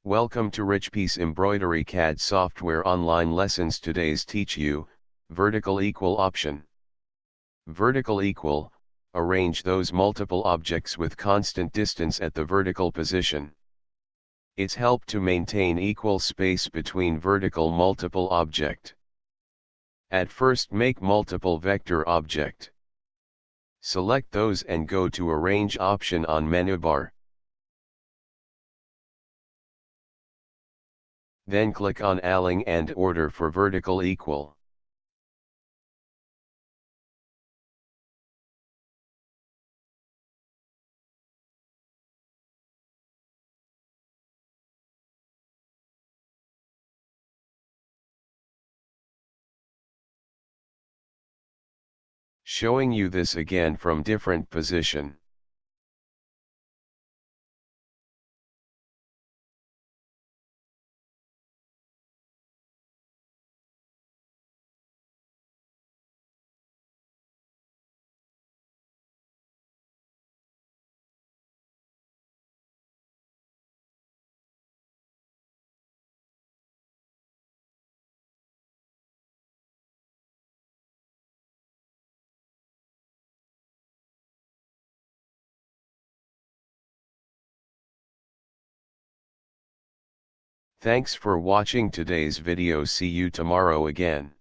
Welcome to Richpeace Embroidery CAD software online lessons. Today's teach you, vertical equal option. Vertical equal, arrange those multiple objects with constant distance at the vertical position. It's help to maintain equal space between vertical multiple object. At first make multiple vector object. Select those and go to Arrange option on menu bar. Then click on Align and order for vertical equal. Showing you this again from different position. Thanks for watching today's video. See you tomorrow again.